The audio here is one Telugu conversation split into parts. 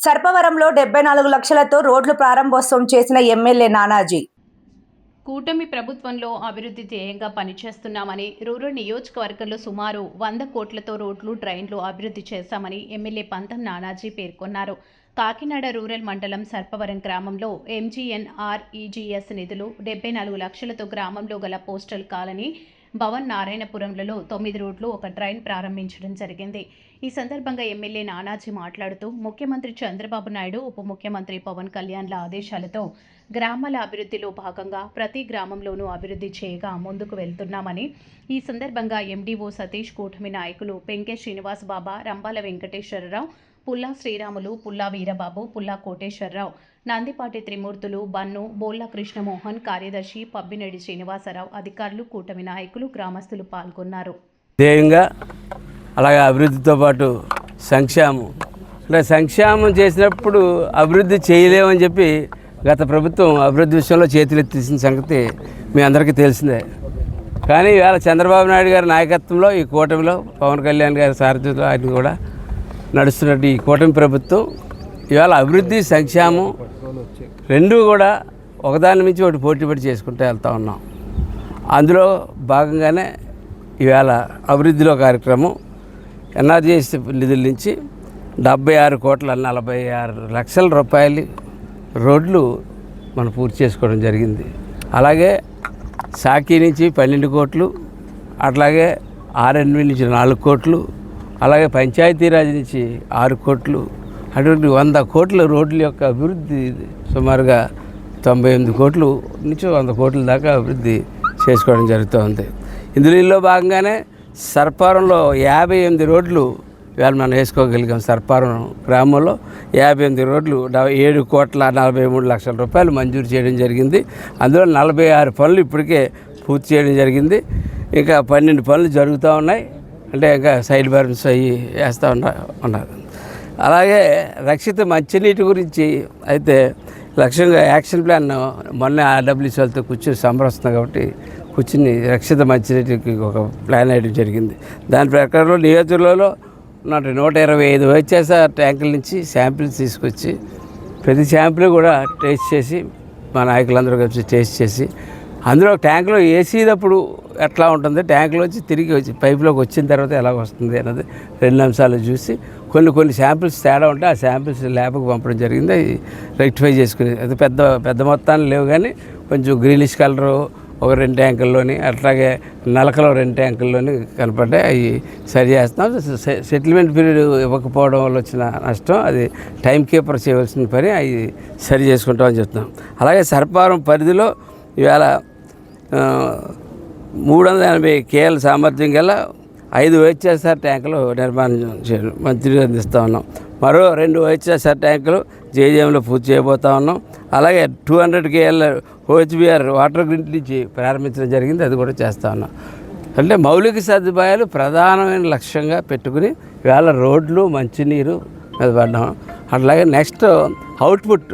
సర్పవరంలో 74 లక్షలతో రోడ్లు ప్రారంభోత్సవం చేసిన ఎమ్మెల్యే నానాజీ. కూటమి ప్రభుత్వంలో అభివృద్ధి ధ్యేయంగా పనిచేస్తున్నామని, రూరల్ నియోజకవర్గంలో సుమారు 100 కోట్లతో రోడ్లు, డ్రైన్లు అభివృద్ధి చేశామని ఎమ్మెల్యే పంతం నానాజీ పేర్కొన్నారు. కాకినాడ రూరల్ మండలం సర్పవరం గ్రామంలో ఎంజీఎన్ఆర్ఈజీఎస్ నిధులు 74 లక్షలతో గ్రామంలో గల పోస్టల్ కాలనీ, భవన్ నారాయణపురంలలో 9 రోడ్లు, 1 డ్రైన్ ప్రారంభించడం జరిగింది. ఈ సందర్భంగా ఎమ్మెల్యే నానాజీ మాట్లాడుతూ, ముఖ్యమంత్రి చంద్రబాబు నాయుడు, ఉప ముఖ్యమంత్రి పవన్ కళ్యాణ్ల ఆదేశాలతో గ్రామాల అభివృద్ధిలో భాగంగా ప్రతి గ్రామంలోనూ అభివృద్ధి చేయగా ముందుకు వెళ్తున్నామని, ఈ సందర్భంగా ఎండీఓ సతీష్, కూటమి నాయకులు పెంకే శ్రీనివాస్ బాబా, రంబాల వెంకటేశ్వరరావు, పుల్లా శ్రీరాములు, పుల్లా వీరబాబు, పుల్లా కోటేశ్వరరావు, నందిపాటి త్రిమూర్తులు, బన్ను, బోల్లా కృష్ణమోహన్, కార్యదర్శి పబ్బినేడి శ్రీనివాసరావు, అధికారులు, కూటమి నాయకులు, గ్రామస్తులు పాల్గొన్నారు. ధ్యేయంగా అలాగే అభివృద్ధితో పాటు సంక్షేమం, అంటే సంక్షేమం చేసినప్పుడు అభివృద్ధి చేయలేమని చెప్పి గత ప్రభుత్వం అభివృద్ధి విషయంలో చేతులెత్తేసిన సంగతి మీ అందరికీ తెలిసిందే. కానీ ఇవాళ చంద్రబాబు నాయుడు గారి నాయకత్వంలో ఈ కూటమిలో పవన్ కళ్యాణ్ గారి సారథ్యంలో ఆయన కూడా నడుస్తున్నట్టు ఈ కూటమి ప్రభుత్వం ఇవాళ అభివృద్ధి, సంక్షేమం రెండూ కూడా ఒకదాని నుంచి ఒకటి పోటీపడి చేసుకుంటూ వెళ్తూ ఉన్నాం. అందులో భాగంగానే ఇవాళ అభివృద్ధిలో కార్యక్రమం ఎన్ఆర్జీఎస్ నిధుల నుంచి 76,46,00,000 రూపాయలు రోడ్లు మనం పూర్తి చేసుకోవడం జరిగింది. అలాగే సాకి నుంచి 12 కోట్లు, అట్లాగే ఆర్ఎన్బి నుంచి 4 కోట్లు, అలాగే పంచాయతీరాజ్ నుంచి 6 కోట్లు, అటువంటి 100 కోట్ల రోడ్ల యొక్క అభివృద్ధి సుమారుగా 98 కోట్లు నుంచి 100 కోట్ల దాకా అభివృద్ధి చేసుకోవడం జరుగుతుంది. ఇందులో భాగంగానే సర్పారంలో 58 రోడ్లు ఇవాళ మనం వేసుకోగలిగాం. సర్పారం గ్రామంలో 58 రోడ్లు 7,43,00,000 రూపాయలు మంజూరు చేయడం జరిగింది. అందులో 46 పనులు ఇప్పటికే పూర్తి చేయడం జరిగింది. ఇంకా 12 పనులు జరుగుతూ ఉన్నాయి. అంటే ఇంకా సైడ్ బర్న్స్ అయ్యి వేస్తూ ఉన్నారు. అలాగే రక్షిత మంచినీటి గురించి అయితే లక్ష్యంగా యాక్షన్ ప్లాన్ మొన్న ఆర్డబ్ల్యూసీ వాళ్ళతో కూర్చొని సంబరస్తుంది కాబట్టి కూర్చుని రక్షిత మంచినీటికి ఒక ప్లాన్ వేయడం జరిగింది. దాని ప్రకారంలో నియోజకవర్గంలో 125 వైఎస్ఆర్ ట్యాంకుల నుంచి శాంపిల్స్ తీసుకొచ్చి ప్రతి శాంపిల్ కూడా టేస్ట్ చేసి మా నాయకులందరూ కలిసి టేస్ట్ చేసి అందులో ట్యాంకులో వేసేటప్పుడు ఎట్లా ఉంటుంది, ట్యాంకులో వచ్చి తిరిగి వచ్చి పైపులోకి వచ్చిన తర్వాత ఎలా వస్తుంది అన్నది 2 అంశాలు చూసి కొన్ని శాంపిల్స్ తేడా ఉంటే ఆ శాంపిల్స్ ల్యాబ్కి పంపడం జరిగింది. అవి రెక్టిఫై చేసుకుని అది పెద్ద మొత్తాన్ని లేవు, కానీ కొంచెం గ్రీనిష్ కలరు ఒక 2 ట్యాంకుల్లోని, అట్లాగే నలకలో 2 ట్యాంకుల్లోని కనపడ్డాయి. అవి సరి చేస్తున్నాం. సెటిల్మెంట్ పీరియడ్ ఇవ్వకపోవడం వల్ల వచ్చిన నష్టం అది టైం కీపర్ చేయవలసిన పని, అవి సరి చేసుకుంటామని చెప్తున్నాం. అలాగే సర్పారం పరిధిలో ఇవాళ 380 KL సామర్థ్యం గల 5 వైఎస్ఆర్ ట్యాంకులు నిర్మాణం చేయడం మంచిగా అందిస్తూ ఉన్నాం. మరో 2 వైఎస్ఆర్ ట్యాంకులు జేజేఎంలో పూర్తి చేయబోతూ ఉన్నాం. అలాగే 200 KL OHBR వాటర్ గ్రిడ్ నుంచి ప్రారంభించడం జరిగింది, అది కూడా చేస్తూ ఉన్నాం. అంటే మౌలిక సదుపాయాలు ప్రధానమైన లక్ష్యంగా పెట్టుకుని ఇవాళ రోడ్లు, మంచినీరు మీద పడ్డాం. అట్లాగే నెక్స్ట్ అవుట్పుట్,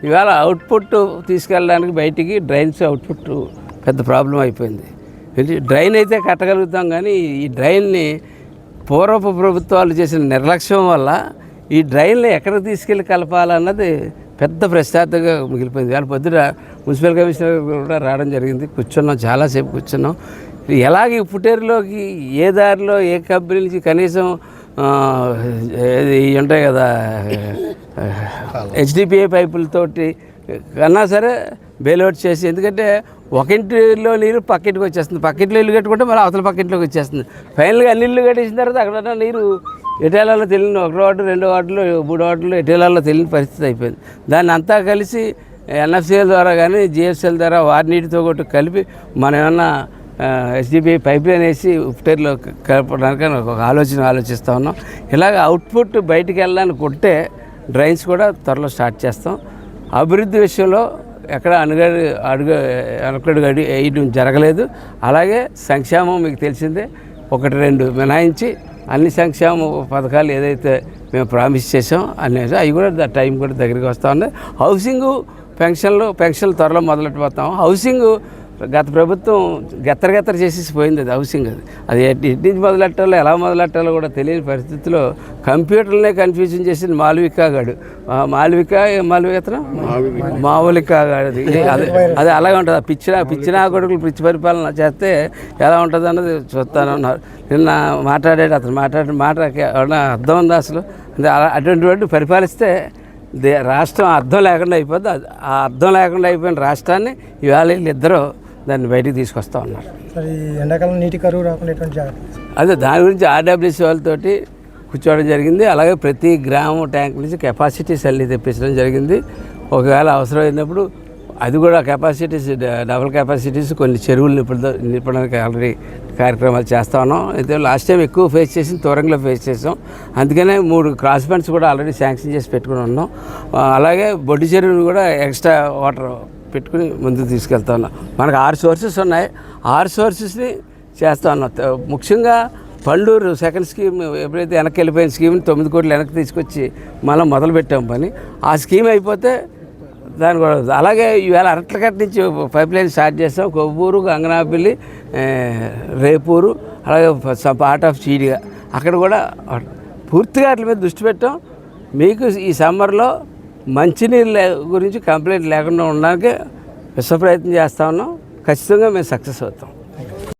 ఇవాళ అవుట్పుట్ తీసుకెళ్ళడానికి బయటికి డ్రైన్స్ అవుట్పుట్ పెద్ద ప్రాబ్లం అయిపోయింది. డ్రైన్ అయితే కట్టగలుగుతాం, కానీ ఈ డ్రైన్ని పూర్వపు ప్రభుత్వాలు చేసిన నిర్లక్ష్యం వల్ల ఈ డ్రైన్లు ఎక్కడికి తీసుకెళ్ళి కలపాలన్నది పెద్ద ప్రశ్నార్థంగా మిగిలిపోయింది. వాళ్ళ పొద్దున మున్సిపల్ కమిషనర్ కూడా రావడం జరిగింది, కూర్చున్నాం, చాలాసేపు కూర్చున్నాం. ఎలాగ పుటేరులోకి ఏ దారిలో ఏ కంపెనీ నుంచి కనీసం ఇవి ఉంటాయి కదా HDPE పైపులతోటి కన్నా సరే బెయిల్అవుట్ చేసి, ఎందుకంటే ఒక ఇంటిలో నీరు పక్కింటికి వచ్చేస్తుంది, పక్కింట్లో ఇల్లు కట్టుకుంటే మళ్ళీ అవతల పక్కింట్లోకి వచ్చేస్తుంది. ఫైనల్గా అన్ని ఇల్లు కట్టేసిన తర్వాత అక్కడ నీరు ఎటేలాలో తెలియని 1 వార్డు 2 వార్డులు 3 వార్డులు ఎటేలాలో తెలియని పరిస్థితి అయిపోయింది. దాన్ని అంతా కలిసి NFCL ద్వారా కానీ GFCL ద్వారా వారి నీటితో కొట్టు కలిపి మనం ఏమన్నా HDPE పైప్ లైన్ వేసి ఉప్టేర్లో కలపడానికి ఒక ఆలోచిస్తూ ఉన్నాం. ఇలాగ అవుట్పుట్ బయటికి వెళ్ళడానికి కొట్టే డ్రైన్స్ కూడా త్వరలో స్టార్ట్ చేస్తాం. అభివృద్ధి విషయంలో ఎక్కడ వెనకడుగు వేయడం జరగలేదు. అలాగే సంక్షేమం మీకు తెలిసిందే, 1-2 మినహాయించి అన్ని సంక్షేమ పథకాలు ఏదైతే మేము ప్రామిస్ చేసాం అనేది అవి కూడా టైం కూడా దగ్గరికి వస్తూ ఉన్నాయి. హౌసింగు పెన్షన్లు త్వరలో మొదలెట్టిపోతాం. హౌసింగ్ గత ప్రభుత్వం గెత్తర చేసేసి పోయింది. అది హౌసింగ్ అది ఎటు నుంచి మొదలెట్టాలో ఎలా మొదలెట్టాలో కూడా తెలియని పరిస్థితిలో కంప్యూటర్లనే కన్ఫ్యూజన్ చేసింది మాళవిక గాడు. మావులిక గాడిది అది అలాగే ఉంటుంది. పిచ్చినా కొడుకులు పిచ్చి పరిపాలన చేస్తే ఎలా ఉంటుంది అన్నది చూస్తానన్నారు. నిన్న అతను మాట్లాడిన మాట ఏమన్నా అర్థం ఉందా అసలు? అటువంటి పరిపాలిస్తే రాష్ట్రం అర్థం లేకుండా అయిపోద్ది. ఆ అర్థం లేకుండా అయిపోయిన రాష్ట్రాన్ని ఇవాళ వీళ్ళిద్దరూ దాన్ని బయటికి తీసుకొస్తా ఉన్నారు. ఎండాకాలం నీటి కరువు రాకుండా అదే దాని గురించి ఆర్డబ్ల్యూసీ వాళ్ళతోటి కూర్చోవడం జరిగింది. అలాగే ప్రతి గ్రామం ట్యాంక్ నుంచి కెపాసిటీస్ అల్లి తెప్పించడం జరిగింది. ఒకవేళ అవసరమైనప్పుడు అది కూడా కెపాసిటీస్ డబుల్ కెపాసిటీస్ కొన్ని చెరువులు నింపడానికి ఆల్రెడీ కార్యక్రమాలు చేస్తూ ఉన్నాం. అయితే లాస్ట్ టైం ఎక్కువ ఫేస్ చేసి తూరంలో ఫేస్ చేసాం. అందుకనే 3 క్రాస్ బండ్స్ కూడా ఆల్రెడీ శాంక్షన్ చేసి పెట్టుకుని ఉన్నాం. అలాగే బొడ్డు చెరువులు కూడా ఎక్స్ట్రా వాటర్ పెట్టుకుని ముందుకు తీసుకెళ్తా ఉన్నాం. మనకు 6 సోర్సెస్ ఉన్నాయి. 6 సోర్సెస్ని చేస్తూ ఉన్నాం. ముఖ్యంగా పండూరు సెకండ్ స్కీమ్ ఎప్పుడైతే వెనక్కి వెళ్ళిపోయిన స్కీమ్ని 9 కోట్లు వెనక్కి తీసుకొచ్చి మనం మొదలుపెట్టాం పని. ఆ స్కీమ్ అయిపోతే దాని కూడా అలాగే ఈవేళ అరట్లకట్ నుంచి పైప్ లైన్ స్టార్ట్ చేస్తాం. కొవ్వూరు, గంగనాపల్లి, రేపూరు, అలాగే పార్ట్ ఆఫ్ చీడిగా అక్కడ కూడా పూర్తిగా వాటి మీద దృష్టి పెట్టాం. మీకు ఈ సమ్మర్లో మంచినీళ్ళ గురించి కంప్లైంట్ లేకుండా ఉండడానికి విశ్వ ప్రయత్నం చేస్తూ ఉన్నాం. ఖచ్చితంగా మేము సక్సెస్ అవుతాం.